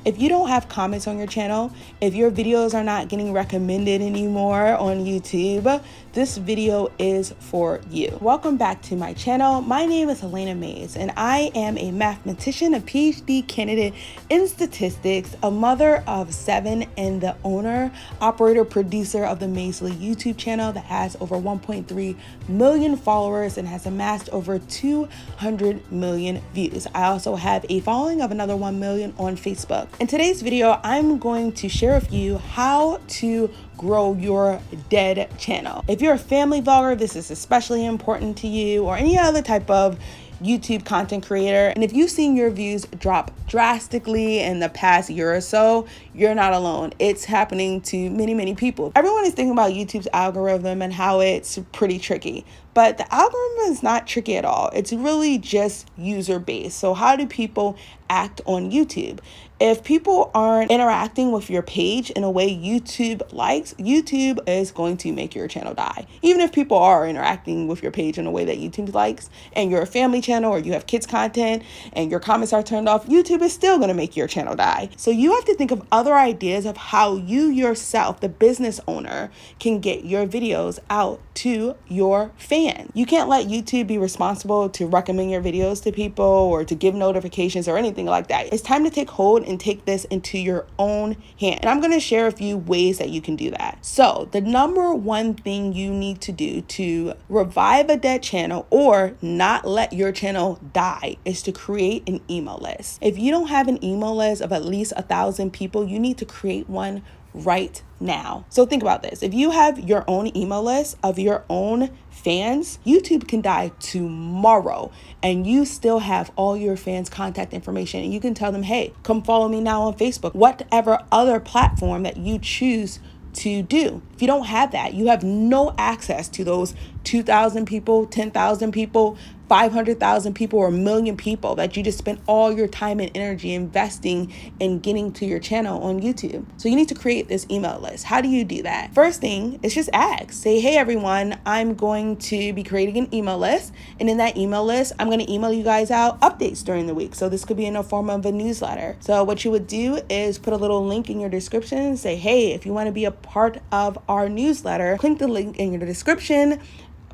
If you don't have comments on your channel, if your videos are not getting recommended anymore on YouTube, this video is for you. Welcome back to my channel. My name is Helena Mays, and I am a mathematician, a PhD candidate in statistics, a mother of 7, and the owner, operator, producer of the Maysly YouTube channel that has over 1.3 million followers and has amassed over 200 million views. I also have a following of another 1 million on Facebook. In today's video, I'm going to share with you how to grow your dead channel. If you're a family vlogger, this is especially important to you, or any other type of YouTube content creator. And if you've seen your views drop drastically in the past year or so, you're not alone. It's happening to many, many people. Everyone is thinking about YouTube's algorithm and how it's pretty tricky, but the algorithm is not tricky at all. It's really just user-based. So how do people act on YouTube? If people aren't interacting with your page in a way YouTube likes, YouTube is going to make your channel die. Even if people are interacting with your page in a way that YouTube likes, and you're a family channel or you have kids content and your comments are turned off, YouTube is still going to make your channel die. So you have to think of other ideas of how you yourself, the business owner, can get your videos out to your fans. You can't let YouTube be responsible to recommend your videos to people or to give notifications or anything like that. It's time to take hold and take this into your own hand. And I'm going to share a few ways that you can do that. So the number one thing you need to do to revive a dead channel or not let your channel die is to create an email list. If you don't have an email list of at least 1,000 people, you need to create one right now. So think about this. If you have your own email list of your own fans, YouTube can die tomorrow and you still have all your fans' contact information, and you can tell them, hey, come follow me now on Facebook, whatever other platform that you choose to do. If you don't have that, you have no access to those 2,000 people, 10,000 people, 500,000 people, or 1 million people that you just spent all your time and energy investing in getting to your channel on YouTube. So you need to create this email list. How do you do that? First thing is just ask. Say, hey everyone, I'm going to be creating an email list. And in that email list, I'm going to email you guys out updates during the week. So this could be in the form of a newsletter. So what you would do is put a little link in your description and say, hey, if you want to be a part of our newsletter, click the link in your description,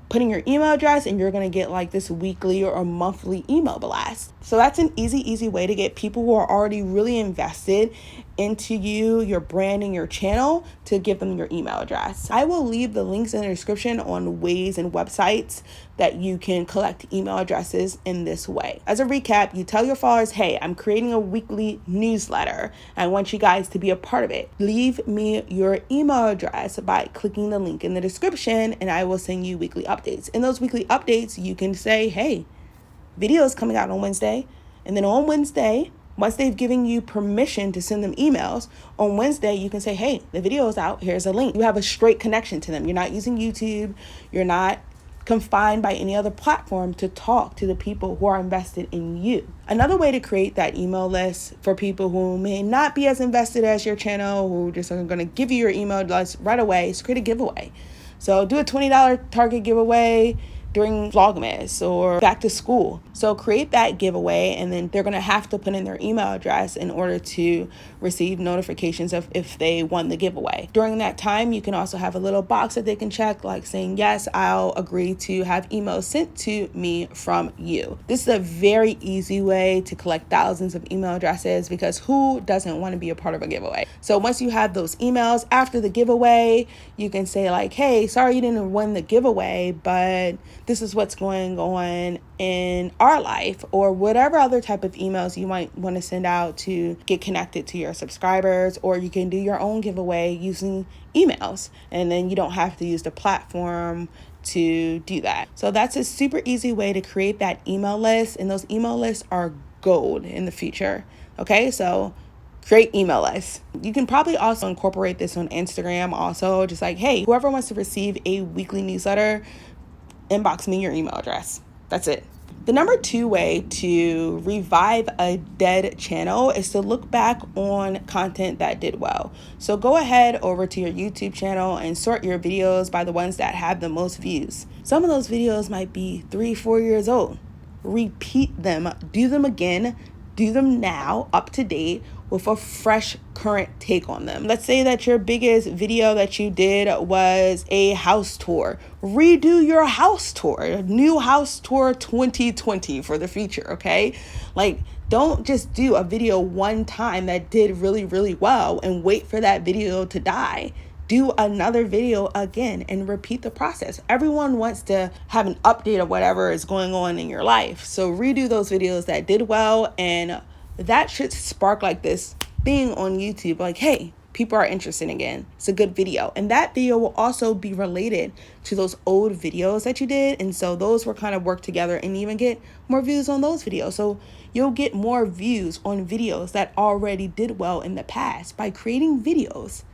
put in your email address, and you're going to get like this weekly or monthly email blast. So that's an easy way to get people who are already really invested into you, your brand, and your channel to give them your email address. I will leave the links in the description on ways and websites that you can collect email addresses in this way. As a recap, you tell your followers, hey, I'm creating a weekly newsletter. I want you guys to be a part of it. Leave me your email address by clicking the link in the description, and I will send you weekly updates. In those weekly updates, you can say, hey, videos coming out on Wednesday. And then on Wednesday, once they've given you permission to send them emails, on Wednesday, you can say, hey, the video is out. Here's a link. You have a straight connection to them. You're not using YouTube. You're not confined by any other platform to talk to the people who are invested in you. Another way to create that email list for people who may not be as invested as your channel, who just are going to give you your email list right away, is create a giveaway. So do a $20 Target giveaway during Vlogmas or back to school. So create that giveaway, and then they're going to have to put in their email address in order to receive notifications of if they won the giveaway. During that time, you can also have a little box that they can check, like saying, yes, I'll agree to have emails sent to me from you. This is a very easy way to collect thousands of email addresses, because who doesn't want to be a part of a giveaway? So once you have those emails after the giveaway, you can say like, hey, sorry you didn't win the giveaway, but this is what's going on in our life, or whatever other type of emails you might want to send out to get connected to your subscribers. Or you can do your own giveaway using emails, and then you don't have to use the platform to do that. So that's a super easy way to create that email list, and those email lists are gold in the future. Okay, so create email lists. You can probably also incorporate this on Instagram also, just like, hey, whoever wants to receive a weekly newsletter, inbox me your email address. That's it. The number 2 way to revive a dead channel is to look back on content that did well. So go ahead over to your YouTube channel and sort your videos by the ones that have the most views. Some of those videos might be 3-4 years old. Repeat them, do them again, do them now, up to date, with a fresh current take on them. Let's say that your biggest video that you did was a house tour. Redo your house tour, new house tour 2020 for the future, okay? Like, don't just do a video one time that did really, really well and wait for that video to die. Do another video again and repeat the process. Everyone wants to have an update of whatever is going on in your life. So redo those videos that did well, and that should spark like this thing on YouTube, like, hey, people are interested again. It's a good video. And that video will also be related to those old videos that you did. And so those will kind of work together and even get more views on those videos. So you'll get more views on videos that already did well in the past by creating videos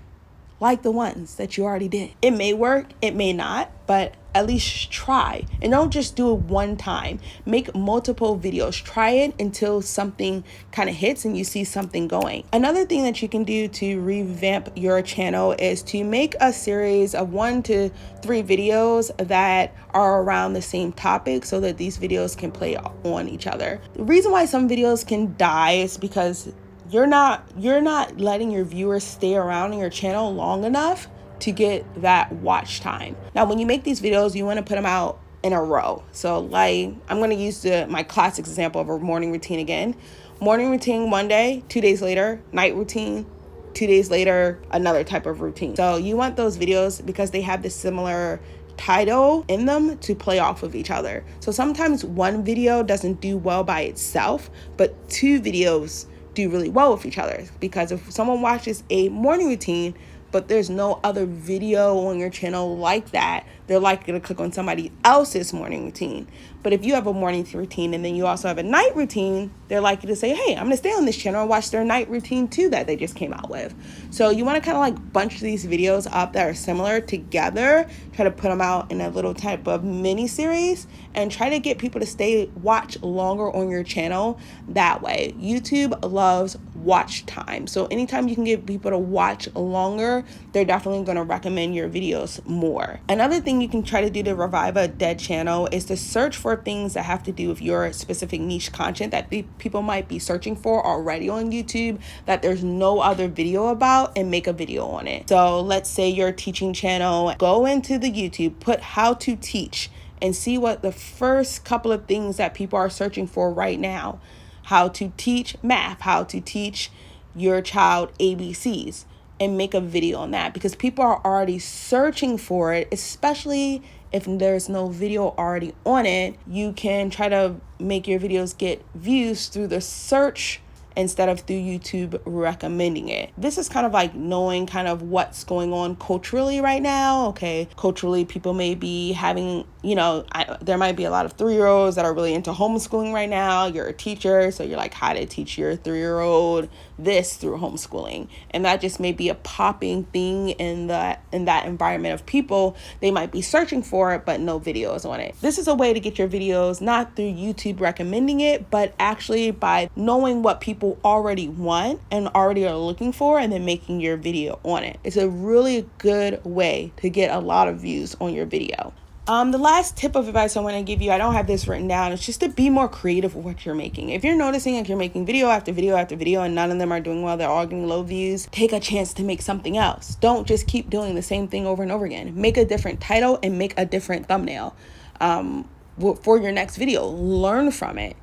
like the ones that you already did. It may work, it may not, but at least try. And don't just do it one time. Make multiple videos. Try it until something kind of hits and you see something going. Another thing that you can do to revamp your channel is to make a series of 1 to 3 videos that are around the same topic so that these videos can play on each other. The reason why some videos can die is because you're not letting your viewers stay around in your channel long enough to get that watch time. Now, when you make these videos, you want to put them out in a row. So like, I'm going to use my classic example of a morning routine again. Morning routine one day, 2 days later, night routine, 2 days later, another type of routine. So you want those videos, because they have this similar title in them, to play off of each other. So sometimes one video doesn't do well by itself, but 2 videos do really well with each other, because if someone watches a morning routine but there's no other video on your channel like that, they're likely to click on somebody else's morning routine. But if you have a morning routine and then you also have a night routine, they're likely to say, hey, I'm gonna stay on this channel and watch their night routine too that they just came out with. So you wanna kind of like bunch these videos up that are similar together, try to put them out in a little type of mini series, and try to get people to watch longer on your channel that way. YouTube loves watch time. So anytime you can get people to watch longer, they're definitely going to recommend your videos more. Another thing you can try to do to revive a dead channel is to search for things that have to do with your specific niche content that people might be searching for already on YouTube that there's no other video about, and make a video on it. So let's say you're a teaching channel, go into the YouTube, put how to teach, and see what the first couple of things that people are searching for right now. How to teach math, how to teach your child ABCs, and make a video on that, because people are already searching for it, especially if there's no video already on it. You can try to make your videos get views through the search instead of through YouTube recommending it. This is kind of like knowing kind of what's going on culturally right now. Okay, culturally, people may be having, there might be a lot of 3-year-olds that are really into homeschooling right now. You're a teacher, so you're like, how to teach your 3-year-old this through homeschooling. And that just may be a popping thing in that environment of people. They might be searching for it, but no videos on it. This is a way to get your videos not through YouTube recommending it, but actually by knowing what people already want and already are looking for, and then making your video on it. It's a really good way to get a lot of views on your video. The last tip of advice I want to give you, I don't have this written down, it's just to be more creative with what you're making. If you're noticing like you're making video after video after video and none of them are doing well, they're all getting low views, take a chance to make something else. Don't just keep doing the same thing over and over again. Make a different title and make a different thumbnail for your next video. Learn from it.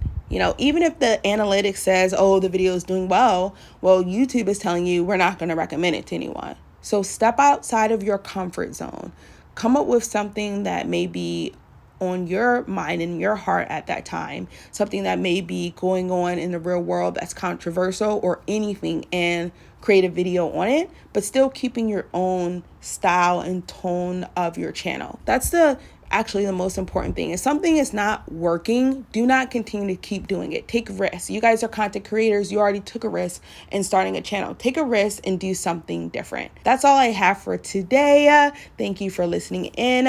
Even if the analytics says, oh, the video is doing well, YouTube is telling you we're not going to recommend it to anyone. So step outside of your comfort zone. Come up with something that may be on your mind and your heart at that time, something that may be going on in the real world that's controversial or anything, and create a video on it, but still keeping your own style and tone of your channel. That's actually the most important thing. If something is not working, do not continue to keep doing it. Take risks. You guys are content creators. You already took a risk in starting a channel. Take a risk and do something different. That's all I have for today. Thank you for listening in.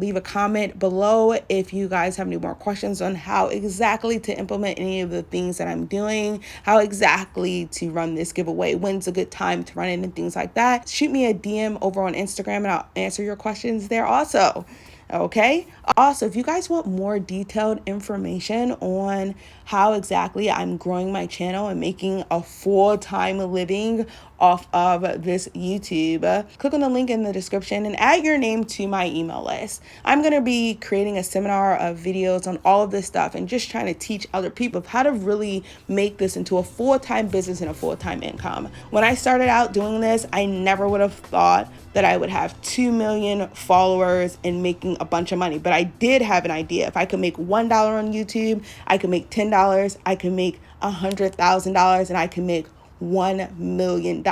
Leave a comment below if you guys have any more questions on how exactly to implement any of the things that I'm doing, how exactly to run this giveaway, when's a good time to run it, and things like that. Shoot me a DM over on Instagram and I'll answer your questions there also. Okay. Also, if you guys want more detailed information on how exactly I'm growing my channel and making a full-time living off of this YouTube, click on the link in the description and add your name to my email list. I'm going to be creating a seminar of videos on all of this stuff and just trying to teach other people how to really make this into a full-time business and a full-time income. When I started out doing this, I never would have thought that I would have 2 million followers and making a bunch of money. But I did have an idea. If I could make $1 on YouTube, I could make $10, I could make $100,000, and I can make $1 million.